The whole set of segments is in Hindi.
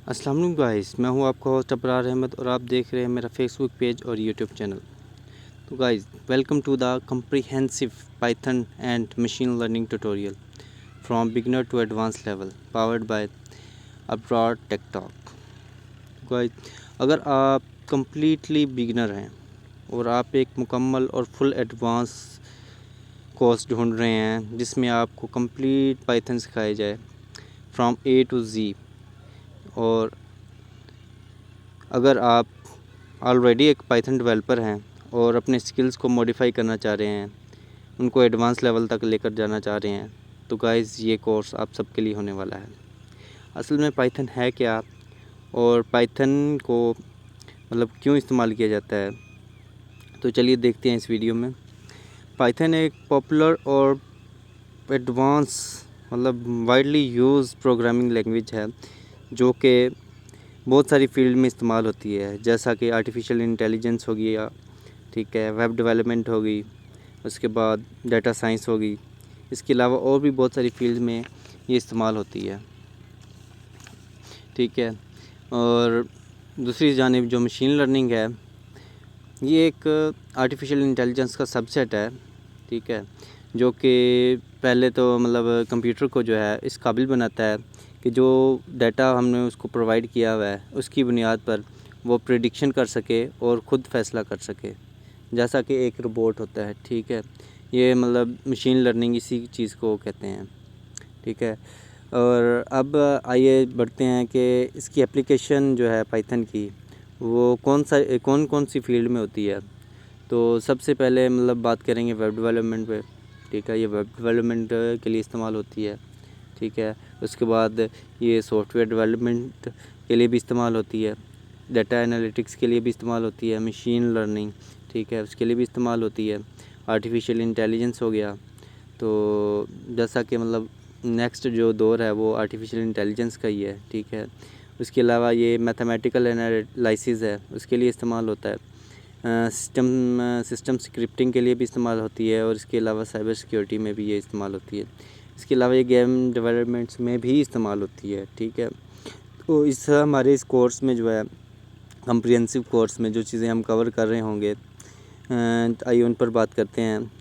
अस्सलाम वालेकुम गाइस, मैं हूं आपका होस्ट अबरार अहमद और आप देख रहे हैं मेरा फेसबुक पेज और यूट्यूब चैनल। तो guys, welcome to the comprehensive Python and machine learning tutorial from beginner to advance level powered by Abrar tech talk. Guys, अगर आप कम्प्लीटली बिगिनर हैं और आप एक मुकम्मल और फुल एडवांस कोर्स ढूंढ रहे हैं जिसमें आपको कंप्लीट पाइथन सिखाया जाए फ्रॉम ए टू जी, और अगर आप ऑलरेडी एक पाइथन डेवलपर हैं और अपने स्किल्स को मॉडिफाई करना चाह रहे हैं, उनको एडवांस लेवल तक लेकर जाना चाह रहे हैं, तो गाइस ये कोर्स आप सबके लिए होने वाला है। असल में पाइथन है क्या और पाइथन को मतलब क्यों इस्तेमाल किया जाता है, तो चलिए देखते हैं इस वीडियो में। पाइथन एक पॉपुलर और एडवांस मतलब वाइडली यूज़ प्रोग्रामिंग लैंग्वेज है जो कि बहुत सारी फील्ड में इस्तेमाल होती है, जैसा कि आर्टिफिशियल इंटेलिजेंस हो गया, ठीक है, वेब डेवलपमेंट हो गई, उसके बाद डाटा साइंस हो गई। इसके अलावा और भी बहुत सारी फील्ड में ये इस्तेमाल होती है, ठीक है। और दूसरी जानिब जो मशीन लर्निंग है, ये एक आर्टिफिशियल इंटेलिजेंस का सबसेट है, ठीक है, जो कि पहले तो मतलब कंप्यूटर को जो है इस काबिल बनाता है कि जो डाटा हमने उसको प्रोवाइड किया हुआ है उसकी बुनियाद पर वो प्रिडिक्शन कर सके और ख़ुद फैसला कर सके, जैसा कि एक रोबोट होता है, ठीक है। ये मतलब मशीन लर्निंग इसी चीज़ को कहते हैं, ठीक है। और अब आइए बढ़ते हैं कि इसकी एप्लीकेशन जो है पाइथन की, वो कौन कौन सी फील्ड में होती है। तो सबसे पहले मतलब बात करेंगे वेब डेवलपमेंट पे, ठीक है। ये वेब डेवलपमेंट के लिए इस्तेमाल होती है, ठीक है। उसके बाद ये सॉफ्टवेयर डेवलपमेंट के लिए भी इस्तेमाल होती है, डाटा एनालिटिक्स के लिए भी इस्तेमाल होती है, मशीन लर्निंग, ठीक है, उसके लिए भी इस्तेमाल होती है। आर्टिफिशियल इंटेलिजेंस हो गया, तो जैसा कि मतलब नेक्स्ट जो दौर है वो आर्टिफिशियल इंटेलिजेंस का ही है, ठीक है। उसके अलावा ये मैथमेटिकल एनालिसिस है, उसके लिए इस्तेमाल होता है। सिस्टम स्क्रिप्टिंग के लिए भी इस्तेमाल होती है, और इसके अलावा साइबर सिक्योरिटी में भी ये इस्तेमाल होती है। इसके अलावा ये गेम डेवलपमेंट्स में भी इस्तेमाल होती है, ठीक है। तो हमारे इस कोर्स में जो है कम्प्रिहेंसिव कोर्स में जो चीज़ें हम कवर कर रहे होंगे, आइए उन पर बात करते हैं।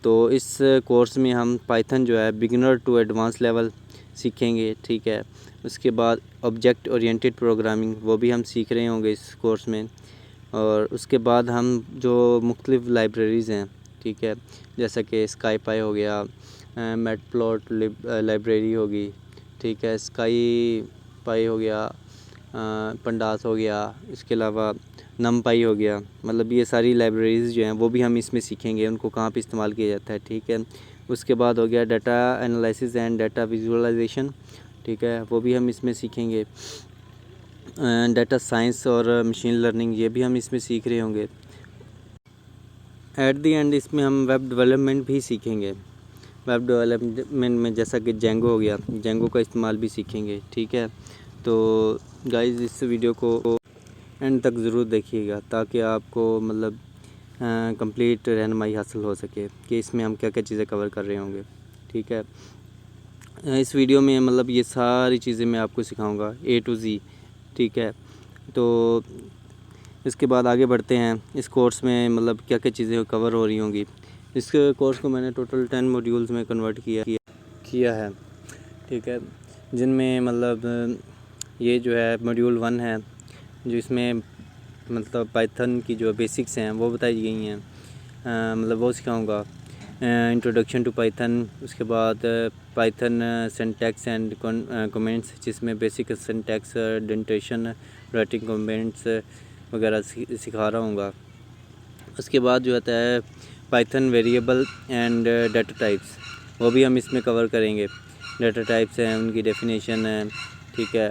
तो इस कोर्स में हम पाइथन जो है बिगिनर टू एडवांस लेवल सीखेंगे, ठीक है। उसके बाद ऑब्जेक्ट ओरिएंटेड प्रोग्रामिंग वो भी हम सीख रहे होंगे इस कोर्स में। और उसके बाद हम जो मुख्तलिफ लाइब्रेरीज़ हैं, ठीक है, जैसा कि स्काईपाई हो गया, मैटप्लॉट लाइब्रेरी होगी, ठीक है, स्काई पाई हो गया, पंडास हो गया, इसके अलावा नमपाई हो गया, मतलब ये सारी लाइब्रेरीज़ जो हैं वो भी हम इसमें सीखेंगे, उनको कहाँ पे इस्तेमाल किया जाता है, ठीक है। उसके बाद हो गया data analysis and data visualisation, ठीक है, वो भी हम इसमें सीखेंगे। डाटा साइंस और मशीन लर्निंग ये भी हम इसमें सीख रहे होंगे। एट दी एंड इसमें हम वेब डेवलपमेंट भी सीखेंगे। वेब डेवलपमेंट में जैसा कि जेंगो हो गया, जेंगो का इस्तेमाल भी सीखेंगे, ठीक है। तो गाइस, इस वीडियो को एंड तक ज़रूर देखिएगा ताकि आपको मतलब कंप्लीट रहनुमाई हासिल हो सके कि इसमें हम क्या क्या चीज़ें कवर कर रहे होंगे, ठीक है। इस वीडियो में मतलब ये सारी चीज़ें मैं आपको सिखाऊंगा ए टू ज़ी, ठीक है। तो इसके बाद आगे बढ़ते हैं। इस कोर्स में मतलब क्या क्या चीज़ें कवर हो रही होंगी। इस कोर्स को मैंने टोटल 10 मॉड्यूल्स में कन्वर्ट किया है, ठीक है, जिनमें मतलब ये जो है मॉड्यूल 1 है, जो इसमें मतलब पाइथन की जो बेसिक्स हैं वो बताई गई हैं, मतलब वो सिखाऊंगा। इंट्रोडक्शन टू पाइथन, उसके बाद पाइथन सिंटैक्स एंड कमेंट्स, जिसमें basic syntax, dentition, writing comments वगैरह सिखा रहा हूँगा। उसके बाद जो आता है Python variable and data types, वो भी हम इसमें कवर करेंगे। डाटा टाइप्स हैं, उनकी डेफिनेशन है, ठीक है,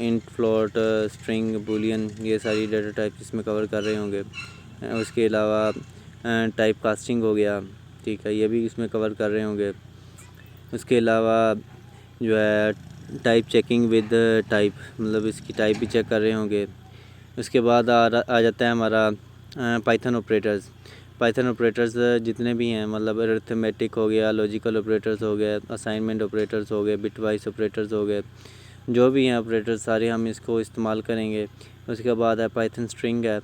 इंट, फ्लोट, स्ट्रिंग, बूलियन, ये सारी डाटा टाइप्स इसमें कवर कर रहे होंगे। उसके अलावा टाइप कास्टिंग हो गया, ठीक है, ये भी इसमें कवर कर रहे होंगे। उसके अलावा जो है टाइप चेकिंग विद टाइप, मतलब इसकी टाइप भी चेक कर रहे होंगे। उसके बाद आ जाता है हमारा पाइथन ऑपरेटर्स। पाइथन ऑपरेटर्स जितने भी हैं, मतलब अरिथमेटिक हो गया, लॉजिकल ऑपरेटर्स हो गए, असाइनमेंट ऑपरेटर्स हो गए, बिटवाइज ऑपरेटर्स हो गए, जो भी हैं ऑपरेटर सारे हम इसको इस्तेमाल करेंगे। उसके बाद है पाइथन स्ट्रिंग है,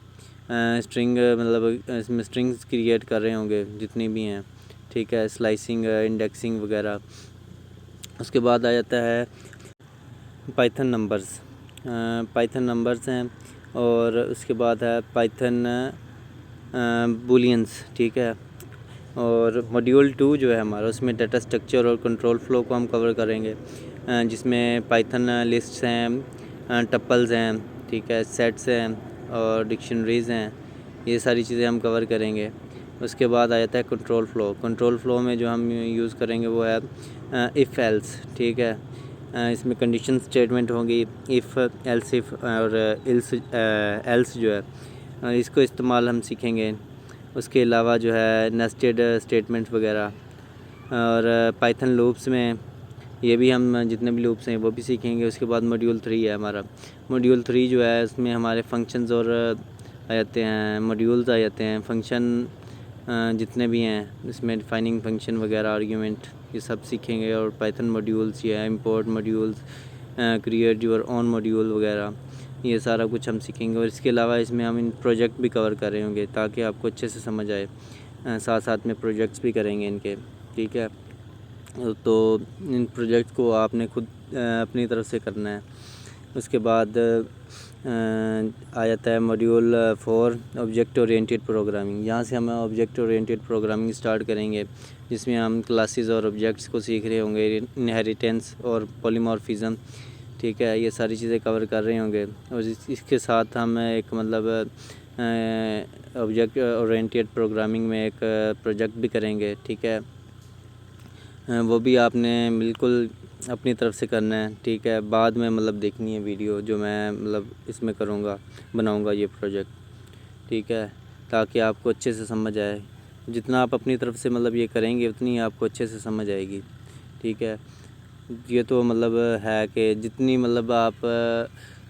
स्ट्रिंग मतलब इसमें स्ट्रिंग्स क्रिएट कर रहे होंगे जितनी भी हैं, ठीक है, स्लाइसिंग इंडेक्सिंग वगैरह। उसके बाद आ जाता है पाइथन नंबर्स, पाइथन नंबर्स हैं। और उसके बाद है पाइथन बूलियंस, ठीक है। और मॉड्यूल 2 जो है हमारा, उसमें डाटा स्ट्रक्चर और कंट्रोल फ्लो को हम कवर करेंगे, जिसमें पाइथन लिस्ट्स हैं, टपल्स हैं, ठीक है, सेट्स हैं और डिक्शनरीज़ हैं। ये सारी चीज़ें हम कवर करेंगे। उसके बाद आ जाता है कंट्रोल फ्लो। कंट्रोल फ्लो में जो हम यूज़ करेंगे वो है इफ़ एल्स, ठीक है। इसमें कंडीशन स्टेटमेंट होगी, इफ़ एल्स इफ़ और एल्स जो है इसको इस्तेमाल हम सीखेंगे। उसके अलावा जो है नेस्टेड स्टेटमेंट्स वगैरह, और पाइथन लूप्स में ये भी हम जितने भी लूप्स हैं वो भी सीखेंगे। उसके बाद मॉड्यूल 3 है हमारा। मॉड्यूल 3 जो है इसमें हमारे फंक्शंस और आ जाते हैं, मॉड्यूल्स आ जाते हैं, फंक्शन जितने भी हैं इसमें डिफाइनिंग फंक्शन वगैरह, आर्ग्यूमेंट, ये सब सीखेंगे। और पाइथन मॉड्यूल्स या import modules, create your own module वगैरह, ये सारा कुछ हम सीखेंगे। और इसके अलावा इसमें हम इन प्रोजेक्ट भी कवर कर रहे होंगे ताकि आपको अच्छे से समझ आए। साथ साथ में प्रोजेक्ट्स भी करेंगे इनके, ठीक है। तो इन प्रोजेक्ट को आपने खुद अपनी तरफ से करना है। उसके बाद आ जाता है मॉड्यूल 4 ऑब्जेक्ट ओरिएंटेड प्रोग्रामिंग। यहाँ से हम ऑब्जेक्ट ओरिएंटेड प्रोग्रामिंग स्टार्ट करेंगे, जिसमें हम क्लासेस और ऑब्जेक्ट्स को सीख रहे होंगे, इनहेरिटेंस और पॉलीमॉर्फिज्म, ठीक है, ये सारी चीज़ें कवर कर रहे होंगे। और इसके साथ हम एक मतलब ऑब्जेक्ट ओरिएंटेड प्रोग्रामिंग में एक प्रोजेक्ट भी करेंगे, ठीक है। वो भी आपने बिल्कुल अपनी तरफ से करना है, ठीक है। बाद में मतलब देखनी है वीडियो जो मैं मतलब इसमें करूँगा, बनाऊँगा ये प्रोजेक्ट, ठीक है, ताकि आपको अच्छे से समझ आए। जितना आप अपनी तरफ से मतलब ये करेंगे उतनी आपको अच्छे से समझ आएगी, ठीक है। ये तो मतलब है कि जितनी मतलब आप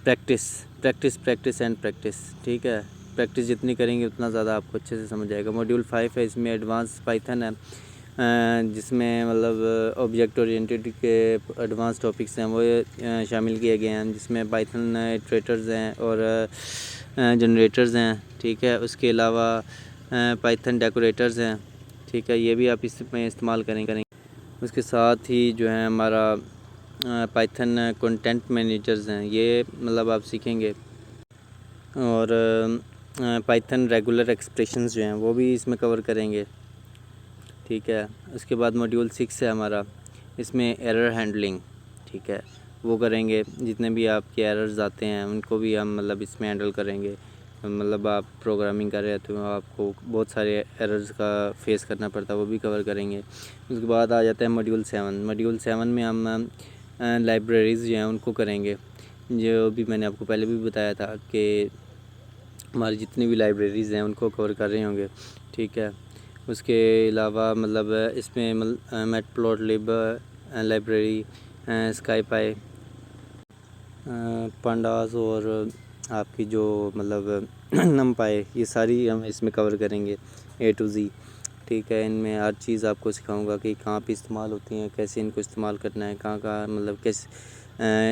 practice practice practice and practice, ठीक है, प्रैक्टिस जितनी करेंगे उतना ज़्यादा आपको अच्छे से समझ आएगा। मॉड्यूल 5 है, इसमें एडवांस पाइथन है, जिसमें मतलब ऑब्जेक्ट ओरिएंटेड के एडवांस टॉपिक्स हैं वो शामिल किए गए हैं, जिसमें पाइथन इटरेटर्स हैं और जनरेटर्स हैं, ठीक है। उसके अलावा पाइथन डेकोरेटर्स हैं, ठीक है, ये भी आप इसमें इस्तेमाल करेंगे। उसके साथ ही जो है हमारा पाइथन कंटेंट मैनेजर्स हैं, ये मतलब आप सीखेंगे। और पाइथन रेगुलर एक्सप्रेशंस जो हैं वो भी इसमें कवर करेंगे, ठीक है। उसके बाद मॉड्यूल 6 है हमारा, इसमें एरर हैंडलिंग, ठीक है, वो करेंगे। जितने भी आपके एरर्स आते हैं उनको भी हम मतलब इसमें हैंडल करेंगे। मतलब आप प्रोग्रामिंग कर रहे हैं तो आपको बहुत सारे एरर्स का फेस करना पड़ता है, वो भी कवर करेंगे। उसके बाद आ जाता है मॉड्यूल 7। मॉड्यूल 7 में हम लाइब्रेरीज़ जो हैं उनको करेंगे, जो भी मैंने आपको पहले भी बताया था कि हमारी जितनी भी लाइब्रेरीज़ हैं उनको कवर कर रहे होंगे, ठीक है। उसके अलावा मतलब इसमें मैटप्लॉटलिब लाइब्रेरी, स्काईपाई, पांडास और आपकी जो मतलब नमपाई, ये सारी हम इसमें कवर करेंगे A to Z, ठीक है। इनमें हर चीज़ आपको सिखाऊंगा कि कहाँ पे इस्तेमाल होती हैं, कैसे इनको इस्तेमाल करना है, कहाँ कहाँ मतलब किस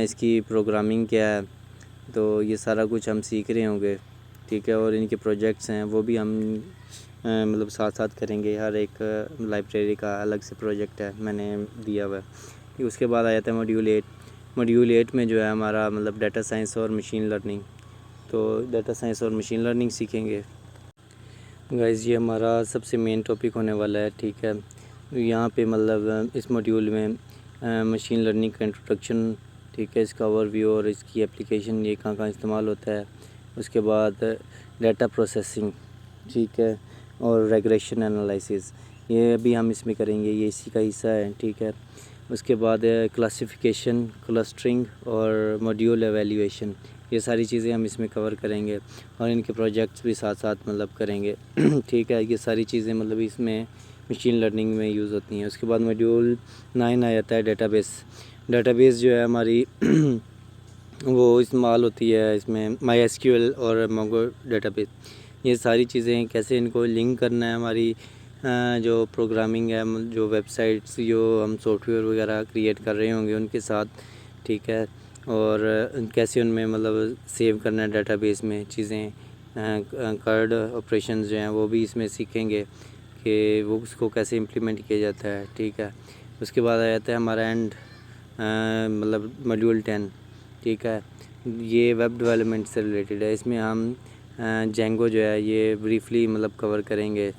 इसकी प्रोग्रामिंग क्या है, तो ये सारा कुछ हम सीख रहे होंगे, ठीक है। और इनके प्रोजेक्ट्स हैं वो भी हम मतलब साथ साथ करेंगे। हर एक लाइब्रेरी का अलग से प्रोजेक्ट है मैंने दिया हुआ है। उसके बाद आ जाता है मॉड्यूल 8। मॉड्यूल 8 में जो है हमारा मतलब डाटा साइंस और मशीन लर्निंग, तो डाटा साइंस और मशीन लर्निंग सीखेंगे। गाइस ये हमारा सबसे मेन टॉपिक होने वाला है, ठीक है। यहाँ पे मतलब इस मॉड्यूल में मशीन लर्निंग का इंट्रोडक्शन, ठीक है, इसका ओवरव्यू और इसकी एप्लीकेशन, ये कहाँ कहाँ इस्तेमाल होता है। उसके बाद डाटा प्रोसेसिंग, ठीक है, और रेग्रेशन एनालिसिस, ये भी हम इसमें करेंगे, ये इसी का हिस्सा है, ठीक है। उसके बाद क्लासिफिकेशन, क्लस्टरिंग और मॉड्यूल एवेल्यूएशन, ये सारी चीज़ें हम इसमें कवर करेंगे। और इनके प्रोजेक्ट्स भी साथ साथ मतलब करेंगे, ठीक है। ये सारी चीज़ें मतलब इसमें मशीन लर्निंग में यूज़ होती हैं। उसके बाद मॉड्यूल 9 आ जाता है डेटाबेस। डेटाबेस जो है हमारी वो इस्तेमाल होती है इसमें MySQL और मोंगो डेटाबेस। ये सारी चीज़ें कैसे इनको लिंक करना है, हमारी जो प्रोग्रामिंग है, जो वेबसाइट्स, जो हम सॉफ्टवेयर वगैरह क्रिएट कर रहे होंगे उनके साथ, ठीक है, और कैसे उनमें मतलब सेव करना है डाटाबेस में चीज़ें। कार्ड ऑपरेशंस जो हैं वो भी इसमें सीखेंगे कि वो उसको कैसे इम्प्लीमेंट किया जाता है, ठीक है। उसके बाद आ जाता है हमारा एंड मतलब मॉड्यूल 10, ठीक है। ये वेब डेवलपमेंट से रिलेटेड है। इसमें हम जेंगो जो है ये ब्रीफली मतलब कवर करेंगे।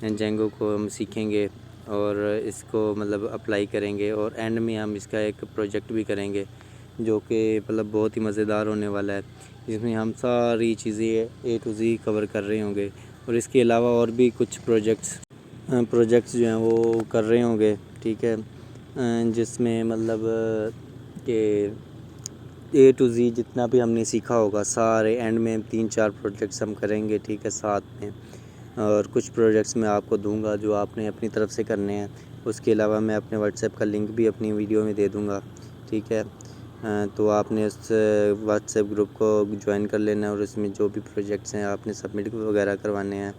जेंगो को हम सीखेंगे और इसको मतलब अप्लाई करेंगे, और एंड में हम इसका एक प्रोजेक्ट भी करेंगे जो कि मतलब बहुत ही मज़ेदार होने वाला है, जिसमें हम सारी चीज़ें A to Z कवर कर रहे होंगे। और इसके अलावा और भी कुछ प्रोजेक्ट्स जो हैं वो कर रहे होंगे, ठीक है। जिसमें मतलब कि A to Z जितना भी हमने सीखा होगा सारे एंड में 3-4 प्रोजेक्ट्स हम करेंगे, ठीक है, साथ में। और कुछ प्रोजेक्ट्स मैं आपको दूंगा जो आपने अपनी तरफ से करने हैं। उसके अलावा मैं अपने व्हाट्सएप का लिंक भी अपनी वीडियो में दे दूंगा, ठीक है। तो आपने उस व्हाट्सएप ग्रुप को ज्वाइन कर लेना है और उसमें जो भी प्रोजेक्ट्स हैं आपने सबमिट वगैरह करवाने हैं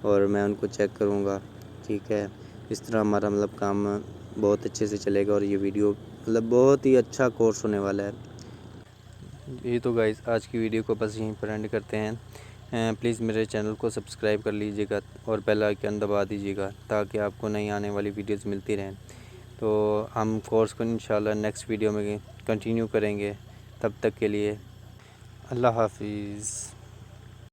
और मैं उनको चेक करूँगा, ठीक है। इस तरह हमारा मतलब काम बहुत अच्छे से चलेगा और ये वीडियो मतलब बहुत ही अच्छा कोर्स होने वाला है। ये तो गाइस आज की वीडियो को बस यहीं पर एंड करते हैं। प्लीज़ मेरे चैनल को सब्सक्राइब कर लीजिएगा और बेल आइकन दबा दीजिएगा ताकि आपको नई आने वाली वीडियोस मिलती रहें। तो हम कोर्स को इंशाल्लाह नेक्स्ट वीडियो में कंटिन्यू करेंगे। तब तक के लिए अल्लाह हाफिज़।